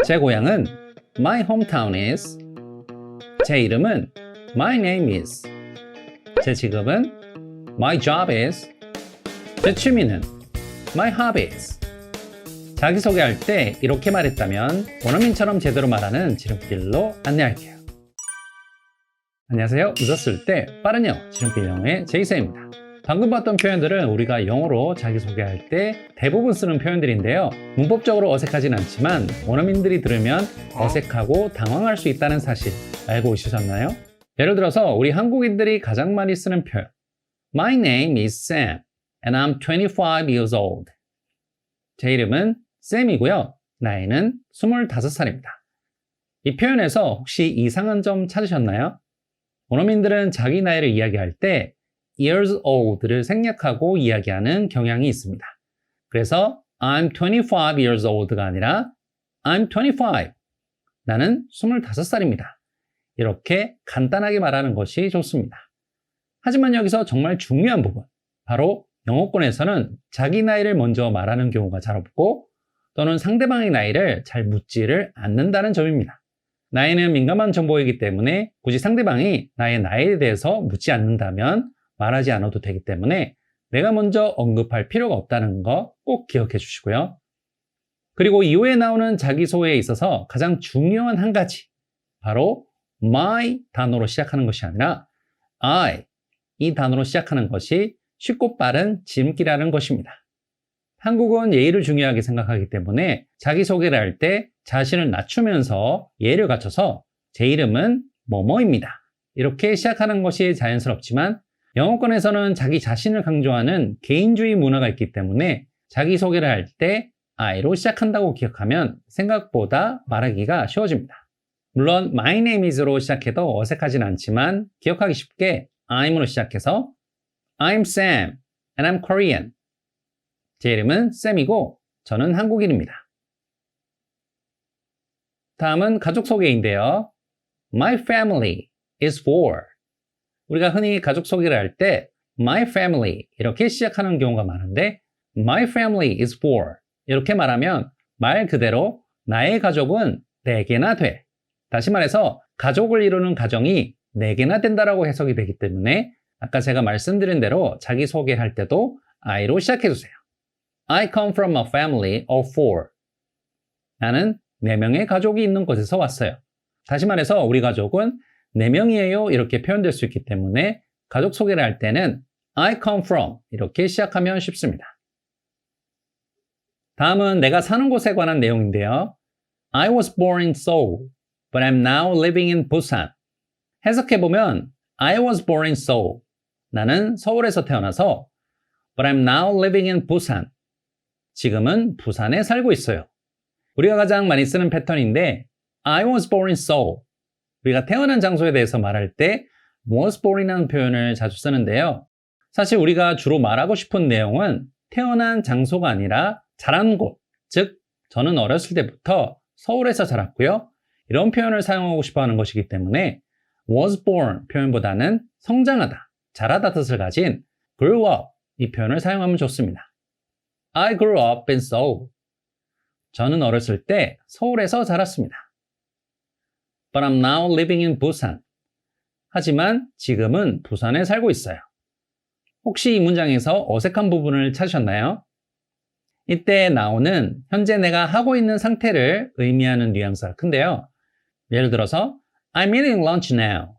제 고향은 My hometown is. 제 이름은 My name is. 제 직업은 My job is. 제 취미는 My hobby is. 자기소개할 때 이렇게 말했다면 원어민처럼 제대로 말하는 지름길로 안내할게요. 안녕하세요. 늦었을 때 빠른 영어 지름길 영어의 제이쌤입니다. 방금 봤던 표현들은 우리가 영어로 자기소개할 때 대부분 쓰는 표현들인데요. 문법적으로 어색하진 않지만 원어민들이 들으면 어색하고 당황할 수 있다는 사실 알고 있으셨나요? 예를 들어서 우리 한국인들이 가장 많이 쓰는 표현 My name is Sam and I'm 25 years old. 제 이름은 샘이고요. 나이는 25살입니다. 이 표현에서 혹시 이상한 점 찾으셨나요? 원어민들은 자기 나이를 이야기할 때 years old를 생략하고 이야기하는 경향이 있습니다. 그래서 I'm 25 years old가 아니라 I'm 25. 나는 25살입니다. 이렇게 간단하게 말하는 것이 좋습니다. 하지만 여기서 정말 중요한 부분, 바로 영어권에서는 자기 나이를 먼저 말하는 경우가 잘 없고 또는 상대방의 나이를 잘 묻지를 않는다는 점입니다. 나이는 민감한 정보이기 때문에 굳이 상대방이 나의 나이에 대해서 묻지 않는다면 말하지 않아도 되기 때문에 내가 먼저 언급할 필요가 없다는 거 꼭 기억해 주시고요. 그리고 이후에 나오는 자기소개에 있어서 가장 중요한 한 가지, 바로 my 단어로 시작하는 것이 아니라 I, 이 단어로 시작하는 것이 쉽고 빠른 지름길이라는 것입니다. 한국은 예의를 중요하게 생각하기 때문에 자기소개를 할 때 자신을 낮추면서 예를 갖춰서 제 이름은 뭐뭐입니다. 이렇게 시작하는 것이 자연스럽지만 영어권에서는 자기 자신을 강조하는 개인주의 문화가 있기 때문에 자기소개를 할 때 I로 시작한다고 기억하면 생각보다 말하기가 쉬워집니다. 물론 My name is로 시작해도 어색하진 않지만 기억하기 쉽게 I'm으로 시작해서 I'm Sam and I'm Korean. 제 이름은 샘이고 저는 한국인입니다. 다음은 가족 소개인데요. My family is four. 우리가 흔히 가족 소개를 할 때 My family 이렇게 시작하는 경우가 많은데 My family is four 이렇게 말하면 말 그대로 나의 가족은 4개나 돼. 다시 말해서 가족을 이루는 가정이 4개나 된다라고 해석이 되기 때문에 아까 제가 말씀드린 대로 자기소개할 때도 I로 시작해주세요. I come from a family of four. 나는 4명의 가족이 있는 곳에서 왔어요. 다시 말해서 우리 가족은 4명이에요 이렇게 표현될 수 있기 때문에 가족 소개를 할 때는 I come from 이렇게 시작하면 쉽습니다. 다음은 내가 사는 곳에 관한 내용인데요. I was born in Seoul, but I'm now living in Busan. 해석해보면 I was born in Seoul. 나는 서울에서 태어나서 but I'm now living in Busan. 지금은 부산에 살고 있어요. 우리가 가장 많이 쓰는 패턴인데 I was born in Seoul. 우리가 태어난 장소에 대해서 말할 때 was born이라는 표현을 자주 쓰는데요. 사실 우리가 주로 말하고 싶은 내용은 태어난 장소가 아니라 자란 곳, 즉 저는 어렸을 때부터 서울에서 자랐고요. 이런 표현을 사용하고 싶어 하는 것이기 때문에 was born 표현보다는 성장하다, 자라다 뜻을 가진 grew up 이 표현을 사용하면 좋습니다. I grew up in Seoul. 저는 어렸을 때 서울에서 자랐습니다. But I'm now living in Busan. 하지만 지금은 부산에 살고 있어요. 혹시 이 문장에서 어색한 부분을 찾으셨나요? 이때 나오는 현재 내가 하고 있는 상태를 의미하는 뉘앙스가 큰데요. 예를 들어서 I'm eating lunch now.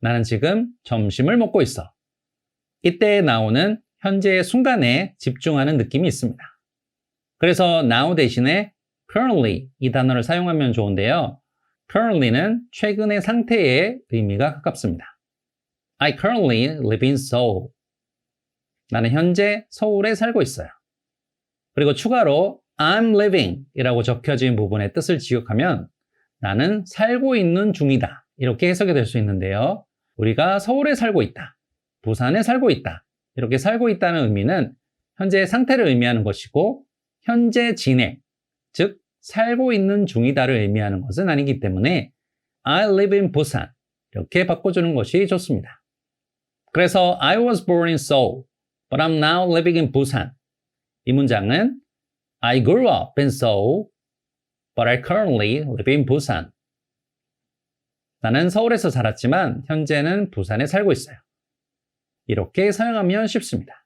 나는 지금 점심을 먹고 있어. 이때 나오는 현재의 순간에 집중하는 느낌이 있습니다. 그래서 now 대신에 currently 이 단어를 사용하면 좋은데요. currently는 최근의 상태의 의미가 가깝습니다. I currently live in Seoul. 나는 현재 서울에 살고 있어요. 그리고 추가로 I'm living 이라고 적혀진 부분의 뜻을 지역하면 나는 살고 있는 중이다. 이렇게 해석이 될 수 있는데요. 우리가 서울에 살고 있다. 부산에 살고 있다. 이렇게 살고 있다는 의미는 현재 상태를 의미하는 것이고 현재 진행, 즉 살고 있는 중이다를 의미하는 것은 아니기 때문에 I live in Busan 이렇게 바꿔주는 것이 좋습니다. 그래서 I was born in Seoul, but I'm now living in Busan. 이 문장은 I grew up in Seoul, but I currently live in Busan. 나는 서울에서 자랐지만 현재는 부산에 살고 있어요. 이렇게 사용하면 쉽습니다.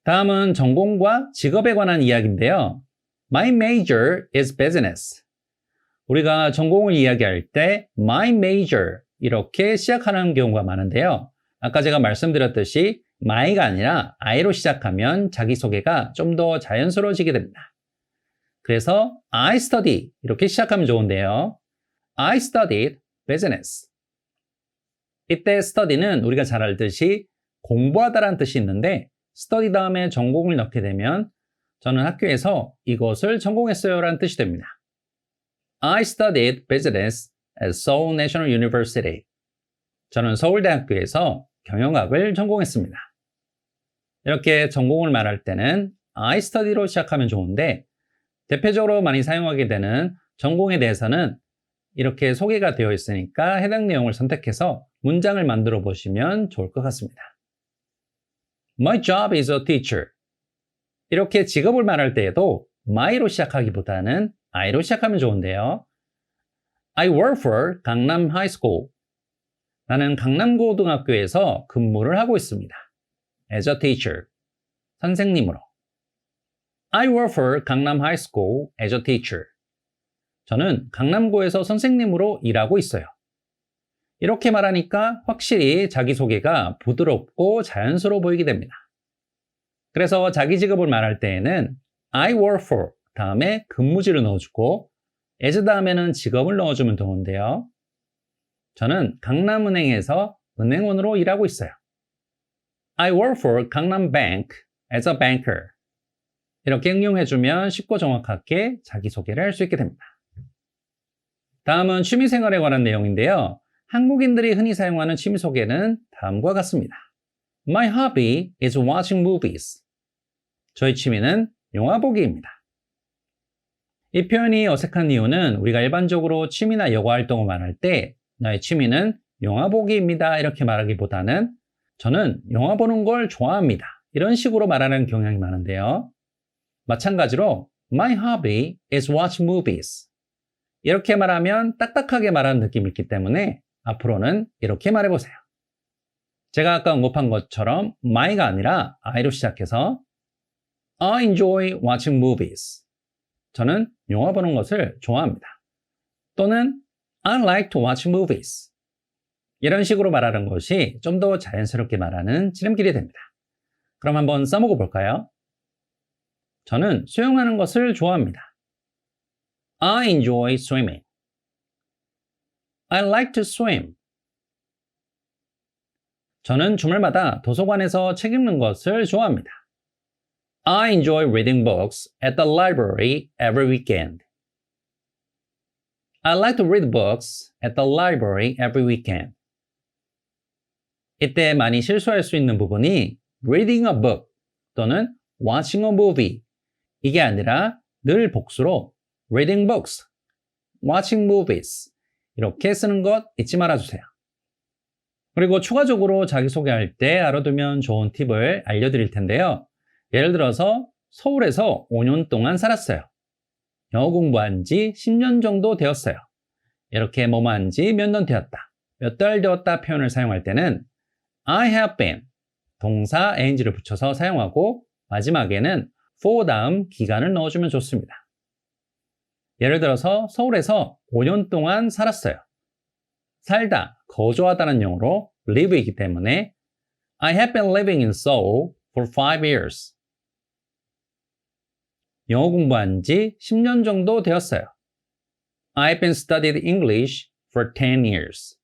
다음은 전공과 직업에 관한 이야기인데요. My major is business. 우리가 전공을 이야기할 때 my major 이렇게 시작하는 경우가 많은데요. 아까 제가 말씀드렸듯이 my가 아니라 I로 시작하면 자기소개가 좀 더 자연스러워지게 됩니다. 그래서 I study 이렇게 시작하면 좋은데요. I studied business. 이때 study는 우리가 잘 알듯이 공부하다라는 뜻이 있는데 study 다음에 전공을 넣게 되면 저는 학교에서 이것을 전공했어요 라는 뜻이 됩니다. I studied business at Seoul National University. 저는 서울대학교에서 경영학을 전공했습니다. 이렇게 전공을 말할 때는 I study로 시작하면 좋은데 대표적으로 많이 사용하게 되는 전공에 대해서는 이렇게 소개가 되어 있으니까 해당 내용을 선택해서 문장을 만들어 보시면 좋을 것 같습니다. My job is a teacher. 이렇게 직업을 말할 때에도 my로 시작하기보다는 I로 시작하면 좋은데요. I work for 강남 High School. 나는 강남고등학교에서 근무를 하고 있습니다. As a teacher. 선생님으로. I work for 강남 High School as a teacher. 저는 강남고에서 선생님으로 일하고 있어요. 이렇게 말하니까 확실히 자기소개가 부드럽고 자연스러워 보이게 됩니다. 그래서 자기 직업을 말할 때에는 I work for 다음에 근무지를 넣어주고 as 다음에는 직업을 넣어주면 좋은데요. 저는 강남은행에서 은행원으로 일하고 있어요. I work for 강남 Bank as a banker. 이렇게 응용해주면 쉽고 정확하게 자기소개를 할 수 있게 됩니다. 다음은 취미생활에 관한 내용인데요. 한국인들이 흔히 사용하는 취미소개는 다음과 같습니다. My hobby is watching movies. 저의 취미는 영화 보기입니다. 이 표현이 어색한 이유는 우리가 일반적으로 취미나 여가 활동을 말할 때 나의 취미는 영화 보기입니다. 이렇게 말하기보다는 저는 영화 보는 걸 좋아합니다. 이런 식으로 말하는 경향이 많은데요. 마찬가지로 My hobby is watch movies. 이렇게 말하면 딱딱하게 말하는 느낌이 있기 때문에 앞으로는 이렇게 말해보세요. 제가 아까 언급한 것처럼 my가 아니라 I로 시작해서 I enjoy watching movies. 저는 영화 보는 것을 좋아합니다. 또는 I like to watch movies. 이런 식으로 말하는 것이 좀 더 자연스럽게 말하는 지름길이 됩니다. 그럼 한번 써먹어 볼까요? 저는 수영하는 것을 좋아합니다. I enjoy swimming. I like to swim. 저는 주말마다 도서관에서 책 읽는 것을 좋아합니다. I enjoy reading books at the library every weekend. I like to read books at the library every weekend. 이때 많이 실수할 수 있는 부분이 reading a book 또는 watching a movie 이게 아니라 늘 복수로 reading books, watching movies 이렇게 쓰는 것 잊지 말아주세요. 그리고 추가적으로 자기소개할 때 알아두면 좋은 팁을 알려드릴 텐데요. 예를 들어서 서울에서 5년 동안 살았어요. 영어 공부한 지 10년 정도 되었어요. 이렇게 뭐뭐 한 지 몇 년 되었다, 몇 달 되었다 표현을 사용할 때는 I have been 동사 ing를 붙여서 사용하고 마지막에는 for 다음 기간을 넣어주면 좋습니다. 예를 들어서 서울에서 5년 동안 살았어요. 살다, 거주하다는 용어로 live이기 때문에 I have been living in Seoul for 5 years. 영어 공부한 지 10년 정도 되었어요. I've been studied English for 10 years.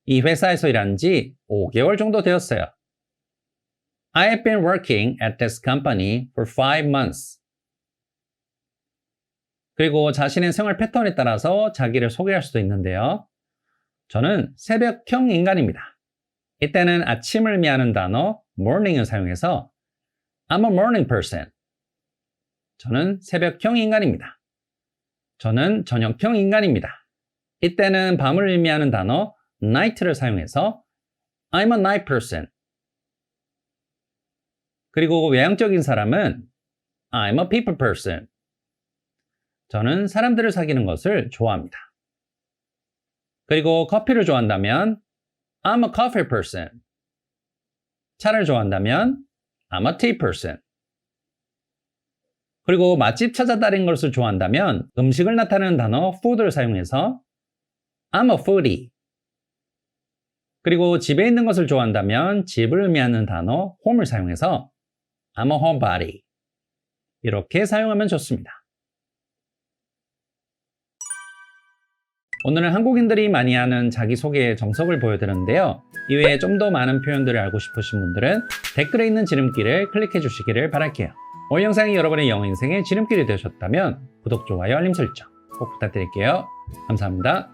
이 회사에서 일한 지 5개월 정도 되었어요. I've been working at this company for 5 months. 그리고 자신의 생활 패턴에 따라서 자기를 소개할 수도 있는데요. 저는 새벽형 인간입니다. 이때는 아침을 의미하는 단어 morning을 사용해서 I'm a morning person. 저는 새벽형 인간입니다. 저는 저녁형 인간입니다. 이때는 밤을 의미하는 단어 night를 사용해서 I'm a night person. 그리고 외향적인 사람은 I'm a people person 저는 사람들을 사귀는 것을 좋아합니다. 그리고 커피를 좋아한다면 I'm a coffee person. 차를 좋아한다면 I'm a tea person. 그리고 맛집 찾아다니는 것을 좋아한다면 음식을 나타내는 단어 food를 사용해서 I'm a foodie. 그리고 집에 있는 것을 좋아한다면 집을 의미하는 단어 home을 사용해서 I'm a homebody. 이렇게 사용하면 좋습니다. 오늘은 한국인들이 많이 하는 자기소개 정석을 보여드렸는데요. 이외에 좀 더 많은 표현들을 알고 싶으신 분들은 댓글에 있는 지름길을 클릭해 주시기를 바랄게요. 오늘 영상이 여러분의 영어 인생의 지름길이 되셨다면 구독, 좋아요, 알림 설정 꼭 부탁드릴게요. 감사합니다.